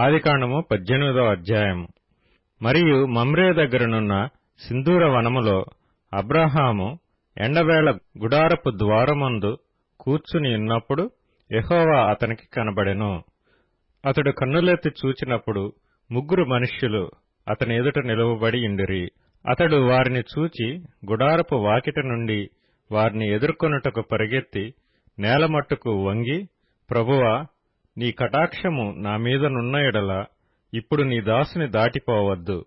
ఆదికాండము 18వ అధ్యాయం. మరియు మమ్రే దగ్గరనున్న సింధూర వనములో అబ్రాహాము ఎండవేళ గుడారపు ద్వారమందు కూర్చుని ఉన్నప్పుడు యెహోవా అతనికి కనబడెను. అతడు కన్నులెత్తి చూచినప్పుడు 3 మనుష్యులు అతని ఎదుట నిలువబడి యుండిరి. అతడు వారిని చూచి గుడారపు వాకిట నుండి వారిని ఎదుర్కొనుటకు పరిగెత్తి నేలమట్టుకు వంగి, ప్రభువా, నీ కటాక్షము నా మీదనున్న ఎడల ఇప్పుడు నీ దాసుని దాటిపోవద్దు.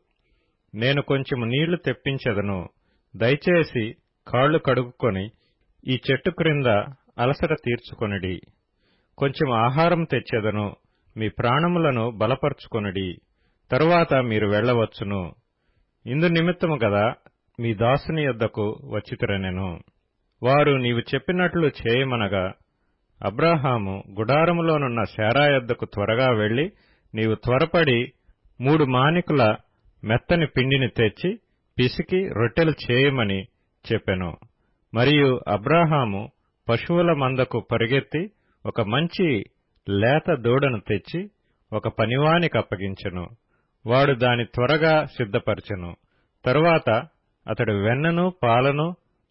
నేను కొంచెము నీళ్లు తెప్పించెదను. దయచేసి కాళ్లు కడుగుకొని ఈ చెట్టు క్రింద అలసట తీర్చుకొనిడి. కొంచెం ఆహారం తెచ్చెదను. మీ ప్రాణములను బలపరుచుకొనిడి. తరువాత మీరు వెళ్లవచ్చును. ఇందు నిమిత్తము గదా మీ దాసుని యొద్దకు వచ్చితిరనెను. వారు నీవు చెప్పినట్లు చేయమనగా అబ్రాహాము గుడారములోనున్న శారా యొద్దకు త్వరగా వెళ్లి, నీవు త్వరపడి 3 మానికల మెత్తని పిండిని తెచ్చి పిసికి రొట్టెలు చేయమని చెప్పెను. మరియు అబ్రాహాము పశువుల మందకు పరిగెత్తి ఒక మంచి లేత దూడను తెచ్చి ఒక పనివానికి అప్పగించెను. వాడు దాని త్వరగా సిద్ధపరచెను. తరువాత అతడు వెన్నను పాలను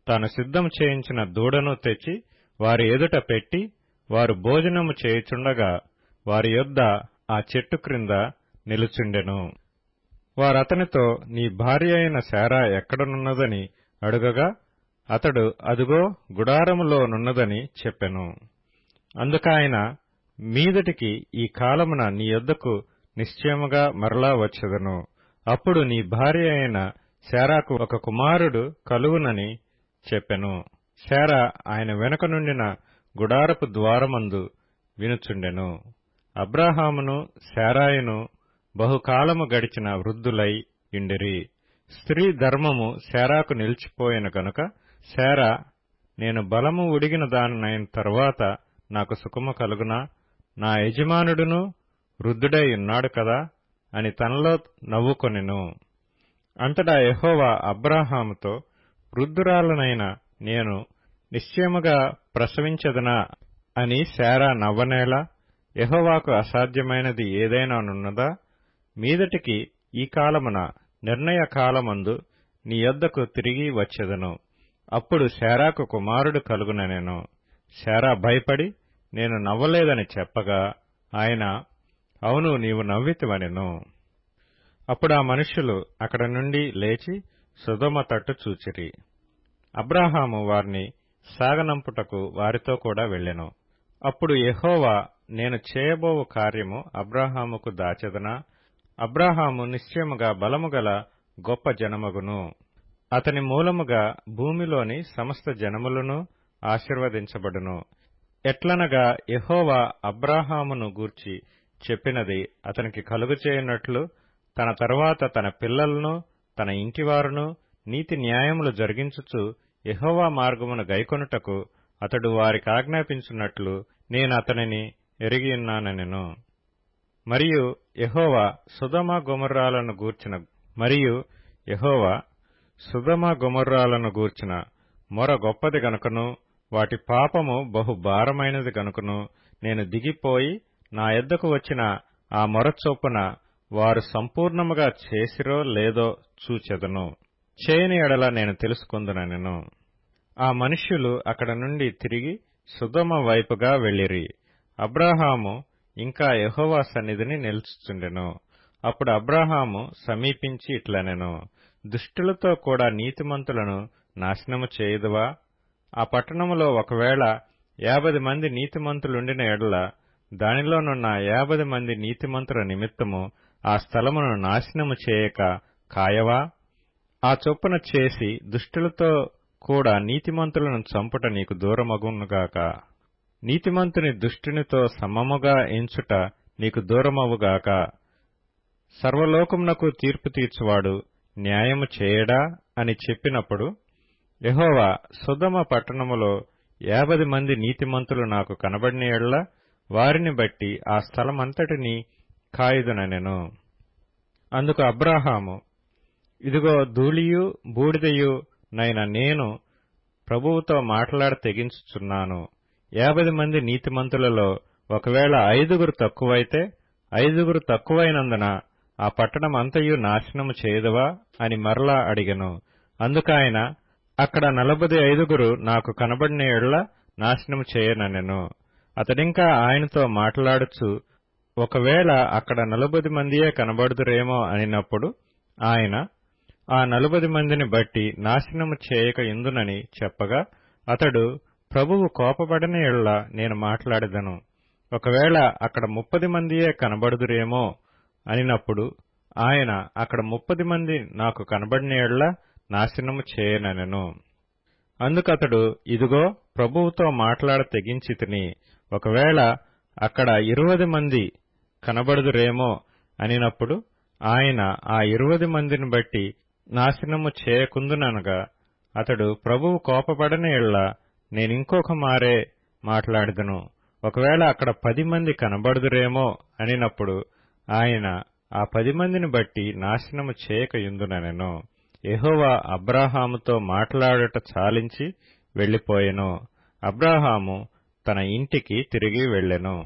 తాను సిద్ధం చేయించిన దూడను తెచ్చి వారి ఎదుట పెట్టి, వారు భోజనము చేయుచుండగా వారి యొద్ద ఆ చెట్టు క్రింద నిలుచుండెను. వారతనితో, నీ భార్య అయిన శారా ఎక్కడనున్నదని అడుగగా అతడు, అదుగో గుడారములోనున్నదని చెప్పెను. అందుకాయన, మీదటికి ఈ కాలమున నీ యొద్దకు నిశ్చయముగా మరలా వచ్చెదను. అప్పుడు నీ భార్య అయిన శారాకు ఒక కుమారుడు కలుగునని చెప్పెను. శారా ఆయన వెనుక నుండిన గుడారపు ద్వారమందు వినుచుండెను. అబ్రాహామును శారాయును బహుకాలము గడిచిన వృద్ధులై యుండిరి. స్త్రీ ధర్మము శారాకు నిలిచిపోయెను గనుక శారా, నేను బలము ఉడిగిన దానినైన తరువాత నాకు సుఖము కలుగునా? నా యజమానుడును వృద్ధుడై ఉన్నాడు కదా అని తనలో నవ్వుకొనెను. అంతటా యెహోవా అబ్రాహాముతో, వృద్ధురాలనైన నేను నిశ్చయముగా ప్రసవించదనా అని శారా నవ్వనేలా? యెహోవాకు అసాధ్యమైనది ఏదైనానున్నదా? మీదటికి ఈ కాలమున నిర్ణయ కాలమందు నీ యొద్దకు తిరిగి వచ్చెదను. అప్పుడు శారాకు కుమారుడు కలుగుననెను. శారా భయపడి, నేను నవ్వలేదని చెప్పగా ఆయన, అవును, నీవు నవ్వితివనెను. అప్పుడు ఆ మనుష్యులు అక్కడ నుండి లేచి సొదొమ తట్టు చూచిరి. అబ్రాహాము వారిని సాగనంపుటకు వారితో కూడా వెళ్ళెను. అప్పుడు యెహోవా, నేను చేయబోవు కార్యము అబ్రాహాముకు దాచెదనా? అబ్రాహాము నిశ్చయముగా బలముగల గొప్ప జనమగును. అతని మూలముగా భూమిలోని సమస్త జనములను ఆశీర్వదించబడును. ఎట్లనగా యెహోవా అబ్రాహామును గూర్చి చెప్పినది అతనికి కలుగచేయునట్లు తన తరువాత తన పిల్లలను తన ఇంటివారును నీతి న్యాయములు జరిగించుచు యెహోవా మార్గమును గైకొనుటకు అతడు వారికి ఆజ్ఞాపించున్నట్లు నేను అతనిని ఎరిగియున్నానెను. మరియు యెహోవా సొదొమ గొమొర్రాలను గూర్చిన మొర గొప్పది గనుకను వాటి పాపము బహు భారమైనది గనుకను నేను దిగిపోయి నా యొద్దకు వచ్చిన ఆ మొర చొప్పున వారు సంపూర్ణముగా చేసిరో లేదో చూచెదను. చేయని ఎడల నేను తెలుసుకొందుననెను. ఆ మనుష్యులు అక్కడ నుండి తిరిగి సొదొమ వైపుగా వెళ్ళిరి. అబ్రాహాము ఇంకా యెహోవా సన్నిధిని నిలుచుచుండెను. అప్పుడు అబ్రాహాము సమీపించి ఇట్లనెను, దుష్టులతో కూడా నీతిమంతులను నాశనము చేయుదువా? ఆ పట్టణములో ఒకవేళ 50 మంది నీతిమంతులుండిన ఎడల దానిలోనున్న 50 మంది నీతిమంతుల నిమిత్తము ఆ స్థలమును నాశనము చేయక కాయవా? ఆ చొప్పున చేసి దుష్టులతో కూడా నీతిమంతులను చంపుట నీకు దూరమగునుగాక. నీతిమంతుని దుష్టునితో సమముగా ఎంచుట నీకు దూరమవుగాక. సర్వలోకమునకు తీర్పు తీర్చువాడు న్యాయము చేయడా అని చెప్పినప్పుడు యెహోవా, సొదొమ పట్టణములో 50 మంది నీతిమంతులు నాకు కనబడిన యెడల వారిని బట్టి ఆ స్థలమంతటినీ కాయుదుననెను. అందుకు అబ్రాహాము, ఇదిగో ధూళియు బూడిదయు నైన నేను ప్రభువుతో మాట్లాడ తెగించుచున్నాను. 50 మంది నీతిమంతులలో ఒకవేళ 5 తక్కువైతే 5 తక్కువైనందున ఆ పట్టణమంతయు నాశనము చేయదువా అని మరలా అడిగెను. అందుకాయన, అక్కడ 45 నాకు కనబడిన యెడల నాశనము చేయననెను. అతడింకా ఆయనతో మాట్లాడుచు, ఒకవేళ అక్కడ 40 మందియే కనబడుదురేమో అనినప్పుడు ఆయన, ఆ 40 మందిని బట్టి నాశనము చేయక యుందునని చెప్పగా, అతడు, ప్రభువు కోపపడిన యెడల నేను మాట్లాడెదను. ఒకవేళ అక్కడ 30 మందియే కనబడుదురేమో అనినప్పుడు ఆయన, అక్కడ 30 మంది నాకు కనబడిన యెడల నాశనము చేయననెను. అందుకతడు, ఇదిగో ప్రభువుతో మాట్లాడ తెగించితిని. ఒకవేళ అక్కడ 20 మంది కనబడుదురేమో అనినప్పుడు ఆయన, ఆ 20 మందిని బట్టి నాశనము చేయకుందుననగా, అతడు, ప్రభువు కోపపడిన యెడల నేనింకొక మారే మాట్లాడెదను. ఒకవేళ అక్కడ 10 మంది కనబడుదురేమో అనినప్పుడు ఆయన, ఆ 10 మందిని బట్టి నాశనము చేయక యుందుననెను. యెహోవా అబ్రాహాముతో మాట్లాడుట చాలించి వెళ్లిపోయెను. అబ్రాహాము తన ఇంటికి తిరిగి వెళ్ళెను.